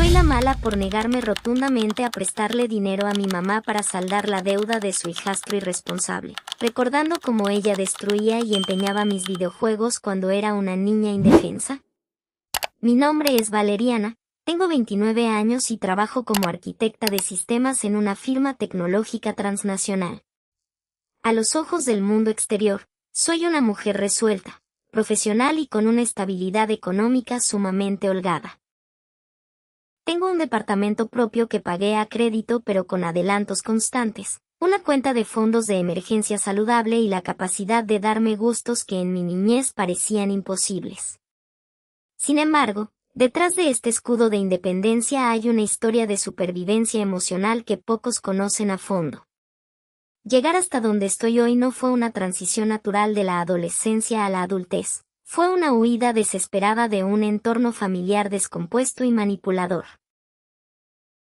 Soy la mala por negarme rotundamente a prestarle dinero a mi mamá para saldar la deuda de su hijastro irresponsable, recordando cómo ella destruía y empeñaba mis videojuegos cuando era una niña indefensa. Mi nombre es Valeriana, tengo 29 años y trabajo como arquitecta de sistemas en una firma tecnológica transnacional. A los ojos del mundo exterior, soy una mujer resuelta, profesional y con una estabilidad económica sumamente holgada. Tengo un departamento propio que pagué a crédito pero con adelantos constantes, una cuenta de fondos de emergencia saludable y la capacidad de darme gustos que en mi niñez parecían imposibles. Sin embargo, detrás de este escudo de independencia hay una historia de supervivencia emocional que pocos conocen a fondo. Llegar hasta donde estoy hoy no fue una transición natural de la adolescencia a la adultez. Fue una huida desesperada de un entorno familiar descompuesto y manipulador.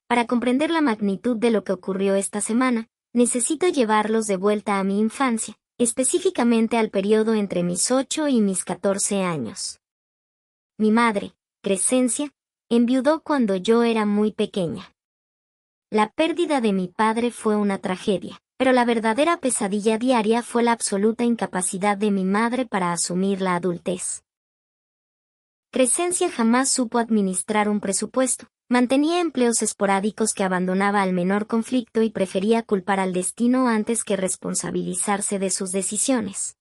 Para comprender la magnitud de lo que ocurrió esta semana, necesito llevarlos de vuelta a mi infancia, específicamente al periodo entre mis 8 y mis 14 años. Mi madre, Crescencia, enviudó cuando yo era muy pequeña. La pérdida de mi padre fue una tragedia, pero la verdadera pesadilla diaria fue la absoluta incapacidad de mi madre para asumir la adultez. Crescencia jamás supo administrar un presupuesto, mantenía empleos esporádicos que abandonaba al menor conflicto y prefería culpar al destino antes que responsabilizarse de sus decisiones.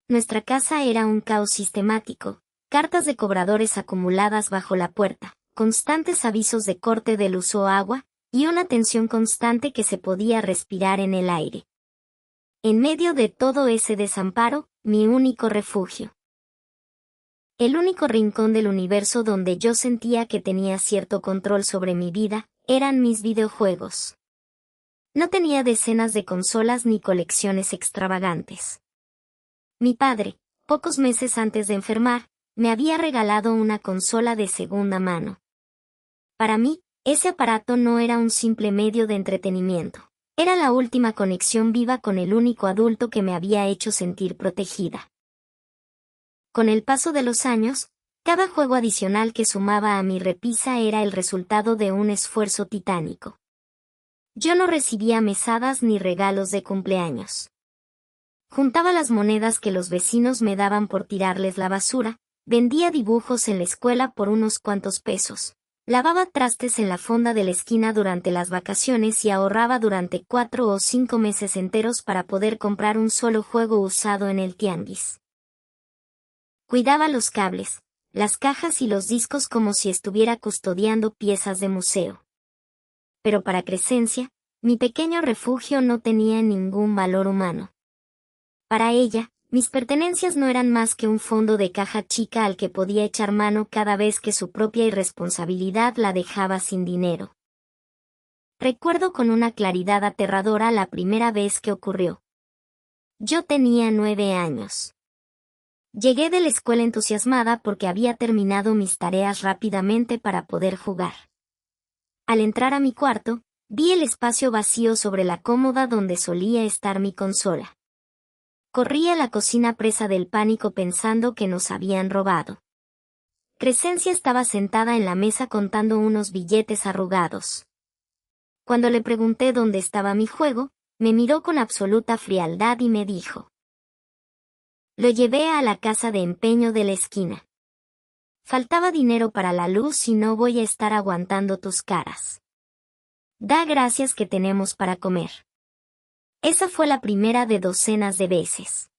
Nuestra casa era un caos sistemático, cartas de cobradores acumuladas bajo la puerta, constantes avisos de corte de luz o agua, y una tensión constante que se podía respirar en el aire. En medio de todo ese desamparo, mi único refugio. El único rincón del universo donde yo sentía que tenía cierto control sobre mi vida, eran mis videojuegos. No tenía decenas de consolas ni colecciones extravagantes. Mi padre, pocos meses antes de enfermar, me había regalado una consola de segunda mano. Para mí, ese aparato no era un simple medio de entretenimiento. Era la última conexión viva con el único adulto que me había hecho sentir protegida. Con el paso de los años, cada juego adicional que sumaba a mi repisa era el resultado de un esfuerzo titánico. Yo no recibía mesadas ni regalos de cumpleaños. Juntaba las monedas que los vecinos me daban por tirarles la basura, vendía dibujos en la escuela por unos cuantos pesos. Lavaba trastes en la fonda de la esquina durante las vacaciones y ahorraba durante 4 o 5 meses enteros para poder comprar un solo juego usado en el tianguis. Cuidaba los cables, las cajas y los discos como si estuviera custodiando piezas de museo. Pero para Crescencia, mi pequeño refugio no tenía ningún valor humano. Para ella, mis pertenencias no eran más que un fondo de caja chica al que podía echar mano cada vez que su propia irresponsabilidad la dejaba sin dinero. Recuerdo con una claridad aterradora la primera vez que ocurrió. Yo tenía 9 años. Llegué de la escuela entusiasmada porque había terminado mis tareas rápidamente para poder jugar. Al entrar a mi cuarto, vi el espacio vacío sobre la cómoda donde solía estar mi consola. Corrí a la cocina presa del pánico pensando que nos habían robado. Crescencia estaba sentada en la mesa contando unos billetes arrugados. Cuando le pregunté dónde estaba mi juego, me miró con absoluta frialdad y me dijo: "Lo llevé a la casa de empeño de la esquina. Faltaba dinero para la luz y no voy a estar aguantando tus caras. Da gracias que tenemos para comer". Esa fue la primera de docenas de veces.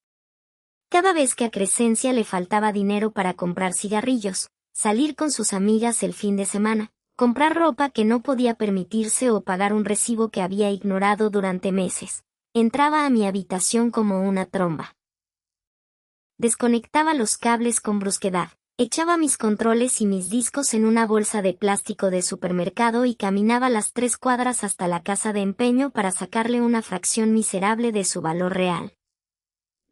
Cada vez que a Crescencia le faltaba dinero para comprar cigarrillos, salir con sus amigas el fin de semana, comprar ropa que no podía permitirse o pagar un recibo que había ignorado durante meses, entraba a mi habitación como una tromba. Desconectaba los cables con brusquedad, echaba mis controles y mis discos en una bolsa de plástico de supermercado y caminaba las 3 cuadras hasta la casa de empeño para sacarle una fracción miserable de su valor real.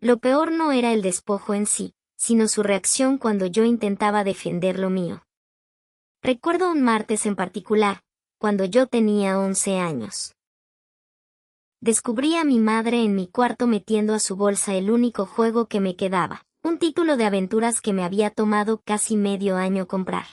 Lo peor no era el despojo en sí, sino su reacción cuando yo intentaba defender lo mío. Recuerdo un martes en particular, cuando yo tenía 11 años. Descubrí a mi madre en mi cuarto metiendo a su bolsa el único juego que me quedaba, un título de aventuras que me había tomado casi medio año comprar.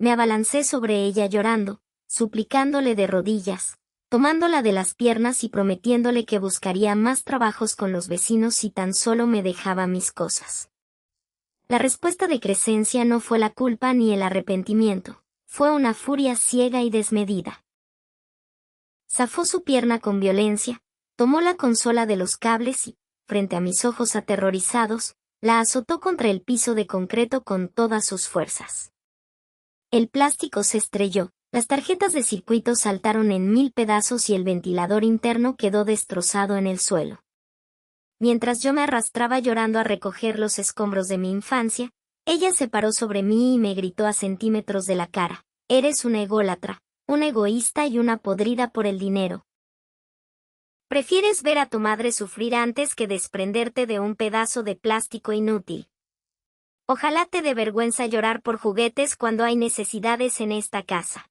Me abalancé sobre ella llorando, suplicándole de rodillas, tomándola de las piernas y prometiéndole que buscaría más trabajos con los vecinos si tan solo me dejaba mis cosas. La respuesta de Crescencia no fue la culpa ni el arrepentimiento, fue una furia ciega y desmedida. Zafó su pierna con violencia, tomó la consola de los cables y, frente a mis ojos aterrorizados, la azotó contra el piso de concreto con todas sus fuerzas. El plástico se estrelló, las tarjetas de circuito saltaron en 1000 pedazos y el ventilador interno quedó destrozado en el suelo. Mientras yo me arrastraba llorando a recoger los escombros de mi infancia, ella se paró sobre mí y me gritó a centímetros de la cara: «Eres una ególatra, una egoísta y una podrida por el dinero. Prefieres ver a tu madre sufrir antes que desprenderte de un pedazo de plástico inútil. Ojalá te dé vergüenza llorar por juguetes cuando hay necesidades en esta casa».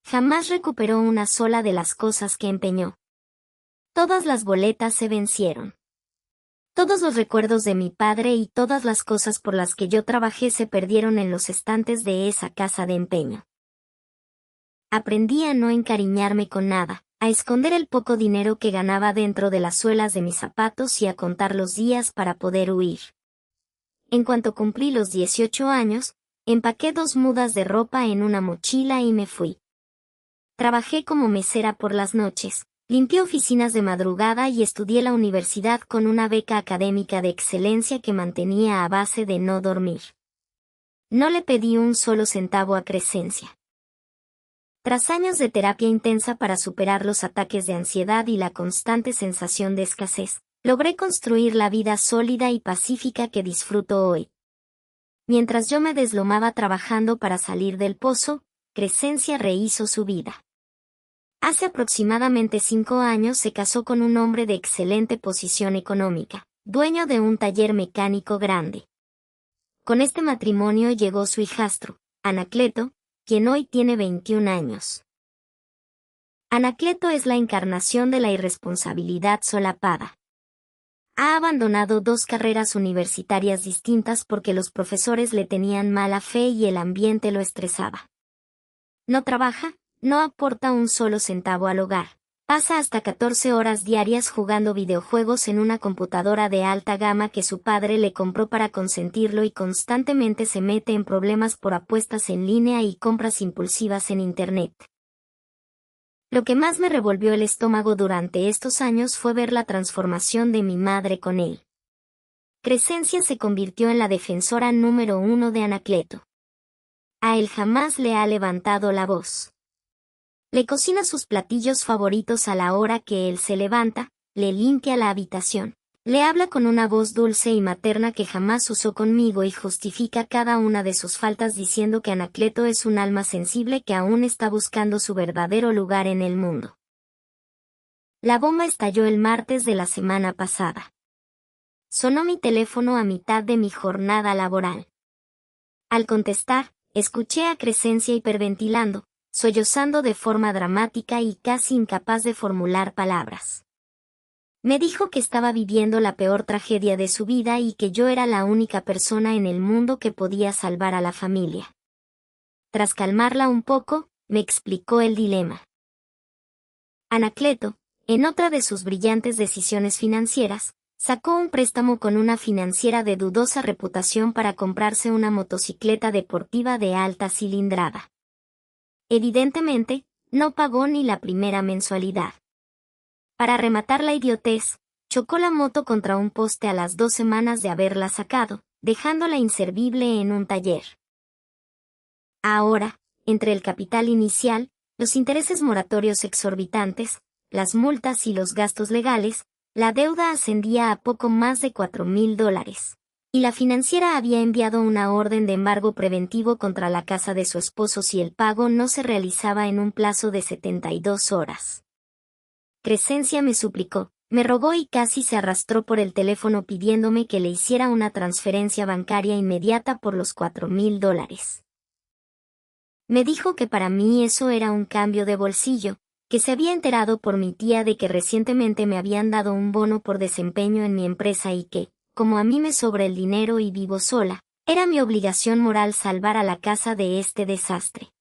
Jamás recuperó una sola de las cosas que empeñó. Todas las boletas se vencieron. Todos los recuerdos de mi padre y todas las cosas por las que yo trabajé se perdieron en los estantes de esa casa de empeño. Aprendí a no encariñarme con nada, a esconder el poco dinero que ganaba dentro de las suelas de mis zapatos y a contar los días para poder huir. En cuanto cumplí los 18 años, empaqué 2 mudas de ropa en una mochila y me fui. Trabajé como mesera por las noches, limpié oficinas de madrugada y estudié la universidad con una beca académica de excelencia que mantenía a base de no dormir. No le pedí un solo centavo a Crescencia. Tras años de terapia intensa para superar los ataques de ansiedad y la constante sensación de escasez, logré construir la vida sólida y pacífica que disfruto hoy. Mientras yo me deslomaba trabajando para salir del pozo, Crescencia rehizo su vida. Hace aproximadamente 5 años se casó con un hombre de excelente posición económica, dueño de un taller mecánico grande. Con este matrimonio llegó su hijastro, Anacleto, quien hoy tiene 21 años. Anacleto es la encarnación de la irresponsabilidad solapada. Ha abandonado 2 carreras universitarias distintas porque los profesores le tenían mala fe y el ambiente lo estresaba. No trabaja, no aporta un solo centavo al hogar. Pasa hasta 14 horas diarias jugando videojuegos en una computadora de alta gama que su padre le compró para consentirlo y constantemente se mete en problemas por apuestas en línea y compras impulsivas en Internet. Lo que más me revolvió el estómago durante estos años fue ver la transformación de mi madre con él. Crescencia se convirtió en la defensora número 1 de Anacleto. A él jamás le ha levantado la voz. Le cocina sus platillos favoritos a la hora que él se levanta, le limpia la habitación, le habla con una voz dulce y materna que jamás usó conmigo y justifica cada una de sus faltas diciendo que Anacleto es un alma sensible que aún está buscando su verdadero lugar en el mundo. La bomba estalló el martes de la semana pasada. Sonó mi teléfono a mitad de mi jornada laboral. Al contestar, escuché a Crescencia hiperventilando, sollozando de forma dramática y casi incapaz de formular palabras. Me dijo que estaba viviendo la peor tragedia de su vida y que yo era la única persona en el mundo que podía salvar a la familia. Tras calmarla un poco, me explicó el dilema. Anacleto, en otra de sus brillantes decisiones financieras, sacó un préstamo con una financiera de dudosa reputación para comprarse una motocicleta deportiva de alta cilindrada. Evidentemente, no pagó ni la primera mensualidad. Para rematar la idiotez, chocó la moto contra un poste a las 2 semanas de haberla sacado, dejándola inservible en un taller. Ahora, entre el capital inicial, los intereses moratorios exorbitantes, las multas y los gastos legales, la deuda ascendía a poco más de $4,000. Y la financiera había enviado una orden de embargo preventivo contra la casa de su esposo si el pago no se realizaba en un plazo de 72 horas. Crescencia me suplicó, me rogó y casi se arrastró por el teléfono pidiéndome que le hiciera una transferencia bancaria inmediata por los $4,000. Me dijo que para mí eso era un cambio de bolsillo, que se había enterado por mi tía de que recientemente me habían dado un bono por desempeño en mi empresa y que, como a mí me sobra el dinero y vivo sola, Era mi obligación moral salvar a la casa de este desastre.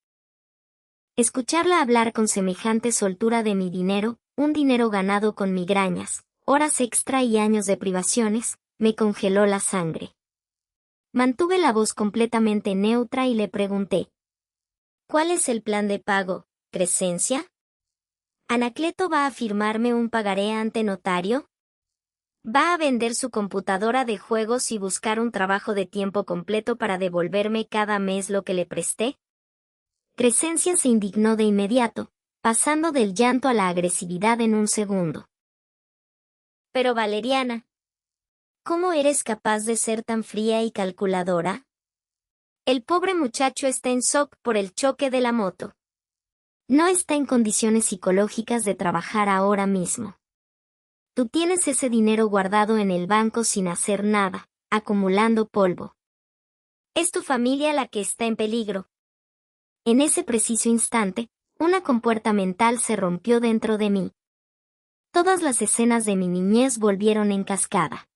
Escucharla hablar con semejante soltura de mi dinero, un dinero ganado con migrañas, horas extra y años de privaciones, me congeló la sangre. Mantuve la voz completamente neutra y le pregunté: ¿cuál es el plan de pago, Crescencia? ¿Anacleto va a firmarme un pagaré ante notario? ¿Va a vender su computadora de juegos y buscar un trabajo de tiempo completo para devolverme cada mes lo que le presté? Crescencia se indignó de inmediato, pasando del llanto a la agresividad en un segundo. Pero Valeriana, ¿cómo eres capaz de ser tan fría y calculadora? El pobre muchacho está en shock por el choque de la moto. No está en condiciones psicológicas de trabajar ahora mismo. Tú tienes ese dinero guardado en el banco sin hacer nada, acumulando polvo. Es tu familia la que está en peligro. En ese preciso instante, una compuerta mental se rompió dentro de mí. Todas las escenas de mi niñez volvieron en cascada.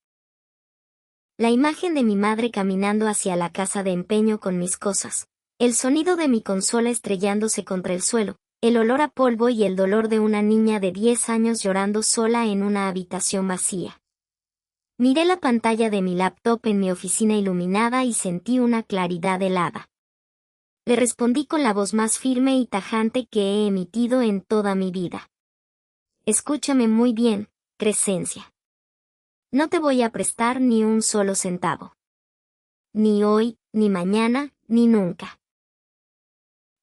La imagen de mi madre caminando hacia la casa de empeño con mis cosas, el sonido de mi consola estrellándose contra el suelo, el olor a polvo y el dolor de una niña de 10 años llorando sola en una habitación vacía. Miré la pantalla de mi laptop en mi oficina iluminada y sentí una claridad helada. Le respondí con la voz más firme y tajante que he emitido en toda mi vida. Escúchame muy bien, Crescencia. No te voy a prestar ni un solo centavo. Ni hoy, ni mañana, ni nunca.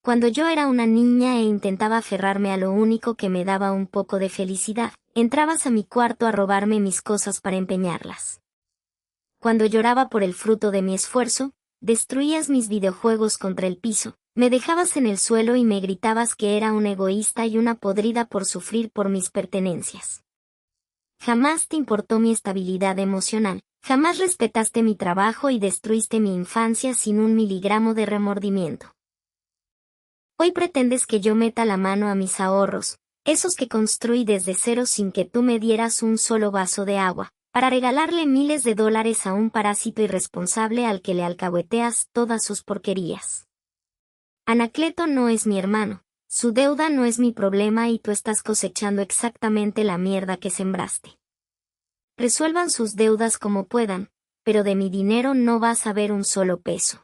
Cuando yo era una niña e intentaba aferrarme a lo único que me daba un poco de felicidad, entrabas a mi cuarto a robarme mis cosas para empeñarlas. Cuando lloraba por el fruto de mi esfuerzo, destruías mis videojuegos contra el piso, me dejabas en el suelo y me gritabas que era una egoísta y una podrida por sufrir por mis pertenencias. Jamás te importó mi estabilidad emocional, jamás respetaste mi trabajo y destruiste mi infancia sin un miligramo de remordimiento. Hoy pretendes que yo meta la mano a mis ahorros, esos que construí desde cero sin que tú me dieras un solo vaso de agua, para regalarle miles de dólares a un parásito irresponsable al que le alcahueteas todas sus porquerías. Anacleto no es mi hermano, su deuda no es mi problema y tú estás cosechando exactamente la mierda que sembraste. Resuelvan sus deudas como puedan, pero de mi dinero no vas a ver un solo peso.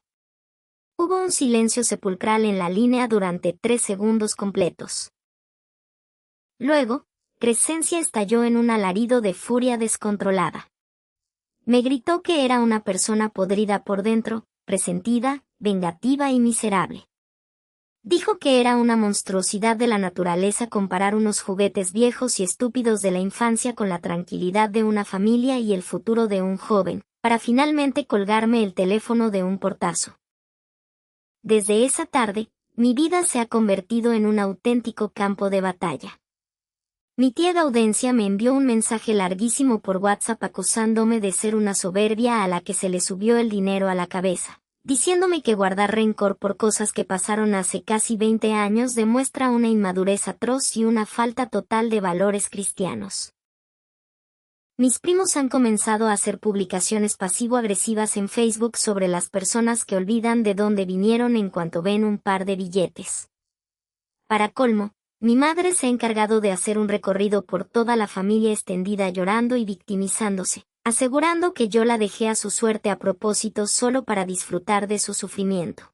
Hubo un silencio sepulcral en la línea durante 3 segundos completos. Luego, Crescencia estalló en un alarido de furia descontrolada. Me gritó que era una persona podrida por dentro, resentida, vengativa y miserable. Dijo que era una monstruosidad de la naturaleza comparar unos juguetes viejos y estúpidos de la infancia con la tranquilidad de una familia y el futuro de un joven, para finalmente colgarme el teléfono de un portazo. Desde esa tarde, mi vida se ha convertido en un auténtico campo de batalla. Mi tía Gaudencia me envió un mensaje larguísimo por WhatsApp acusándome de ser una soberbia a la que se le subió el dinero a la cabeza, diciéndome que guardar rencor por cosas que pasaron hace casi 20 años demuestra una inmadurez atroz y una falta total de valores cristianos. Mis primos han comenzado a hacer publicaciones pasivo-agresivas en Facebook sobre las personas que olvidan de dónde vinieron en cuanto ven un par de billetes. Para colmo, mi madre se ha encargado de hacer un recorrido por toda la familia extendida llorando y victimizándose, asegurando que yo la dejé a su suerte a propósito solo para disfrutar de su sufrimiento.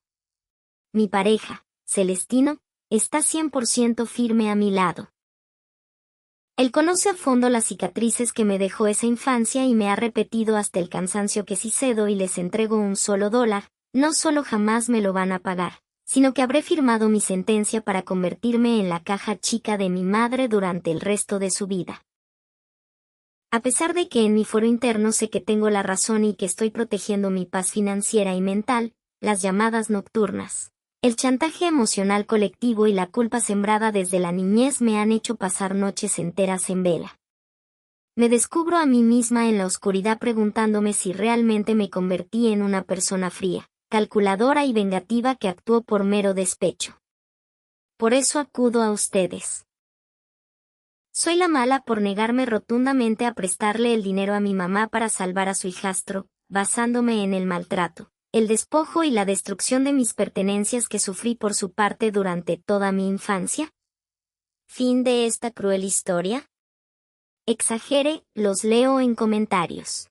Mi pareja, Celestino, está 100% firme a mi lado. Él conoce a fondo las cicatrices que me dejó esa infancia y me ha repetido hasta el cansancio que si cedo y les entrego un solo dólar, no solo jamás me lo van a pagar, sino que habré firmado mi sentencia para convertirme en la caja chica de mi madre durante el resto de su vida. A pesar de que en mi fuero interno sé que tengo la razón y que estoy protegiendo mi paz financiera y mental, las llamadas nocturnas, el chantaje emocional colectivo y la culpa sembrada desde la niñez me han hecho pasar noches enteras en vela. Me descubro a mí misma en la oscuridad preguntándome si realmente me convertí en una persona fría, calculadora y vengativa que actuó por mero despecho. Por eso acudo a ustedes. Soy la mala por negarme rotundamente a prestarle el dinero a mi mamá para salvar a su hijastro, basándome en el maltrato, el despojo y la destrucción de mis pertenencias que sufrí por su parte durante toda mi infancia? Fin de esta cruel historia. Exagere, los leo en comentarios.